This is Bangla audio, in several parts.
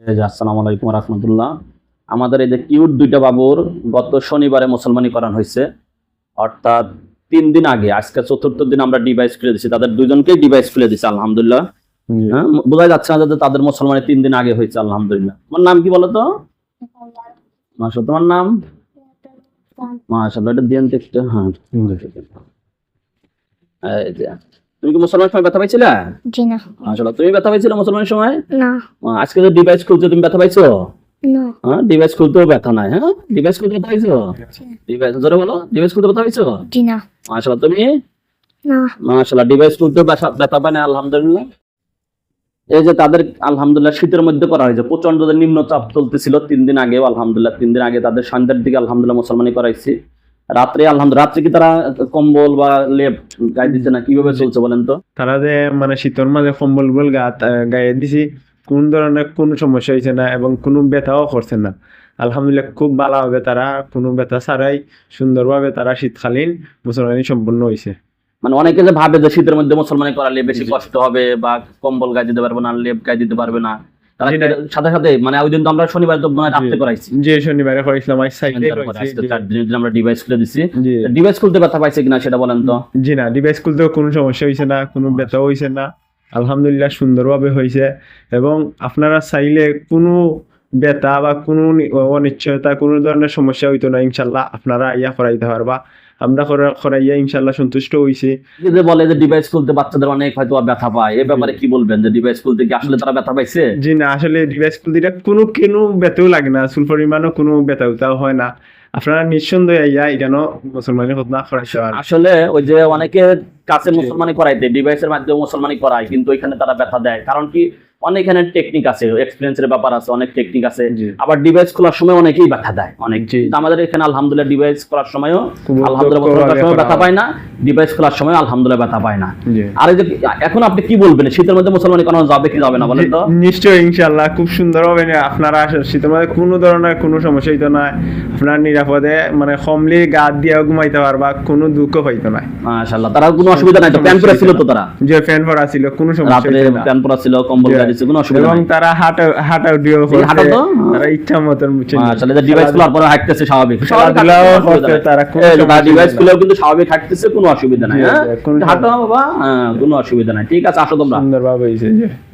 আসসালামু আলাইকুম রাহমাতুল্লাহ। আমাদের এই যে কিউট দুইটা বাবুর গত শনিবারে মুসলমানি করানো হয়েছে, অর্থাৎ 3 দিন আগে। আজকে 4th দিন আমরা ডিভাইস খুলে দিচ্ছি, তাদের দুজনকেই ডিভাইস খুলে দিচ্ছি আলহামদুলিল্লাহ। হ্যাঁ, বোঝা যাচ্ছে না যে তাদের মুসলমানি 3 দিন আগে হয়েছে আলহামদুলিল্লাহ। তোমার নাম কি বলো তো? মাশাআল্লাহ, তোমার নাম? মাশাআল্লাহ, এটা দিয়েন তো একটু। হ্যাঁ, এই যে তুমি কি মুসলমানের সময় ব্যথা পাইছিলে? জি না। মাশাআল্লাহ, তুমি ব্যথা পাইছিলে মুসলমানের সময়? না। আজকে যে ডিভাইস খুলছো তুমি ব্যথা পাইছো? না। হ্যাঁ, ডিভাইস খুলতেও ব্যথা নাই। হ্যাঁ, ডিভাইস খুলতে ব্যথা পাইছো? ডিভাইস জোরে বলো, ডিভাইস খুলতে ব্যথা পাইছো? জি না। মাশাআল্লাহ, তুমি? না। মাশাআল্লাহ, ডিভাইস খুলতেও ব্যথা পায় না আলহামদুলিল্লাহ। এই যে তাদের আলহামদুলিল্লাহ শীতের মধ্যে করা হয়েছে, প্রচন্ড নিম্নচাপ চলতেছিল 3 দিন আগেও আলহামদুলিল্লাহ। 3 দিন আগে তাদের সন্ধ্যার দিকে আলহামদুলিল্লাহ মুসলমানি করাইছি। রাত্রে আলহামদুলিল্লাহ, রাত্রে কি তারা কম্বল বা লেপ গায়ে দিচ্ছে না? কিভাবে চলছে বলেন তো? তারা যে মানে শীতের মাঝে কম্বল বল গায়ে দিছি, কোন ধরনের কোনো সমস্যা হয়েছে না এবং কোনো ব্যথাও করছে না। আলহামদুলিল্লাহ খুব ভালোভাবে তারা কোনো ব্যথা ছাড়াই সুন্দরভাবে তারা শীতকালীন মুসলমানি সম্পূর্ণ হয়েছে। মানে অনেকে যে ভাবে যে শীতের মধ্যে মুসলমানি করালে বেশি কষ্ট হবে বা কম্বল গায়ে দিতে পারবে না, লেপ গায়ে দিতে পারবে না, তারা সাথে সাথে মানে ওই দিন তো আমরা শনিবার তো মনে রাত্রে করাইছি, যে শনিবারে করেছিলাম আজ সাইডে আমরা ডিভাইস খুলে দিছি। ডিভাইস খুলতে ব্যথা পাইছে কিনা সেটা বলেন তো? জি না, ডিভাইস খুলতেও কোনো সমস্যা হয়েছে না, কোনো ব্যথা হয়েছে না, আলহামদুলিল্লাহ সুন্দরভাবে হয়েছে। এবং আপনারা চাইলে কোনো ব্যথা বা কোনো অনিশ্চয়তা কোনো ধরনের সমস্যা হইতো না, ইনশাল্লাহ আপনারা ইয়া করাইতে পারবা। আমরা করাইয়া ইনশাল্লাহ সন্তুষ্ট হয়েছি। যে বলে যে ডিভাইস খুলতে বাচ্চাদের অনেক হয়তো ব্যথা পায়, এই ব্যাপারে কি বলবেন যে ডিভাইস খুলতে কি আসলে তারা ব্যথা পাইছে? জি না, আসলে ডিভাইস খুলতে কোনো ব্যথাও লাগে না, চুল পরিমাণও কোনো ব্যথা উঠাও হয় না। আপনারা নিঃসন্দেহে ইয়া এখানে মুসলমানি ঘটনা করাইছে। আসলে ওই যে অনেকে কাছে মুসলমানি করাইতে ডিভাইসের মাধ্যমে মুসলমানি করায়, কিন্তু ওইখানে তারা ব্যথা দেয়। কারণ কি, অনেক এখানে টেকনিক আছে, এক্সপিরিয়েন্সের ব্যাপার আছে, অনেক টেকনিক আছে। আবার ডিভাইস খোলার সময় অনেকেই ব্যথা দেয় অনেক। আমাদের এখানে আলহামদুলিল্লাহ ডিভাইস খোলার সময়ও আলহামদুলিল্লাহ ব্যথা পায় না, ডিভাইস খোলার সময় আলহামদুলিল্লাহ ব্যথা পায় না। আর এই যে এখন আপনি কি বলবেন, শীতের মধ্যে মুসলমানি করানো যাবে কি যাবে না বলেন তো? নিশ্চয়ই ইনশাআল্লাহ খুব সুন্দর হবে। আপনারা শীতের মধ্যে কোনো ধরনের কোনো সমস্যা হইতো না, আপনার নিরাপদে মানে কমলি গা দিয়ে ঘুমাইতে পারবা, কোনো দুঃখ হইতো না। মাশাআল্লাহ, তারা কোনো অসুবিধা নাই তো? প্যান পরা ছিল তো? তারা যে প্যান পরা ছিল, কোনো সমস্যা হইতো না। প্যান পরা ছিল, কম্বল গায়ে দিছে, কোনো অসুবিধা নাই। এবং তারা হাঁটা দিও করতে, তারা ইচ্ছা মতন মাশাআল্লাহ, যে ডিভাইস খোলার পরে হাঁটতেছে স্বাভাবিক, খেলাধুলাও করতে, তারা ডিভাইস খুলেও কিন্তু স্বাভাবিক হাঁটতেছে, কোনো অসুবিধা নাই। হ্যাঁ, হাঁটো বাবা, কোনো অসুবিধা নাই। ঠিক আছে, আসো তোমরা। সুন্দরভাবে হইছে।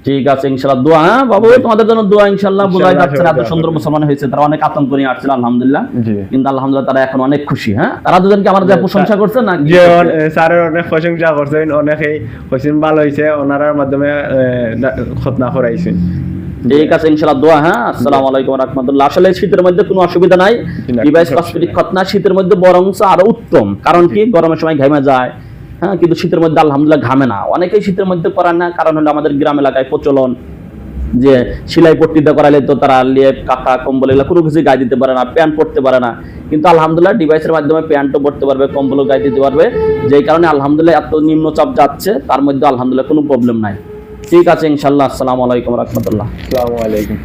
ঠিক আছে, ইনশাআল্লাহ দোয়া। হ্যাঁ বাবু, তোমাদের জন্য দোয়া ইনশাআল্লাহ। বোঝাই যাচ্ছে এত সুন্দর মুসলমান হয়েছে, তারা অনেক আতঙ্ক নিয়ে আসছিল আলহামদুলিল্লাহ, কিন্তু আলহামদুলিল্লাহ তারা এখন অনেক খুশি। হ্যাঁ, তারা দুজনকে আমার যা প্রশংসা করছে না, যে স্যারের অনেক প্রশংসা করছেন, অনেকেই কইছেন ভালো হইছে, ওনার মাধ্যমে খতনা করাইছেন। ঠিক আছে, ইনশাআল্লাহ দোয়া। হ্যাঁ, আসসালামু আলাইকুম ওয়া রাহমাতুল্লাহ। আসলে শীতের মধ্যে কোনো অসুবিধা নাই, ডিভাইস কসমেটিক খতনা শীতের মধ্যে বরং আরো উত্তম। কারণ কি, গরমের সময় ঘামে যায়, হ্যাঁ, কিন্তু শীতের মধ্যে আলহামদুলিল্লাহ ঘামে না। অনেকেই শীতের মধ্যে করায় না, কারণ হলো আমাদের গ্রাম এলাকায় প্রচলন যে সেলাই পট্টিতে করাইলে তো তারা লেপ কাঁথা কম্বল এগুলো কোনো কিছু গায়ে দিতে পারে না, প্যান্ট পরতে পারে না। কিন্তু আলহামদুলিল্লাহ ডিভাইসের মাধ্যমে প্যান্টও পরতে পারবে, কম্বলও গায়ে দিতে পারবে, যেই কারণে আলহামদুলিল্লাহ এত নিম্নচাপ যাচ্ছে, তার মধ্যে আলহামদুলিল্লাহ কোনো প্রবলেম নাই। ঠিক আছে ইনশাআল্লাহ। আসসালামু আলাইকুম ওয়া রাহমাতুল্লাহ। আসসালামু আলাইকুম।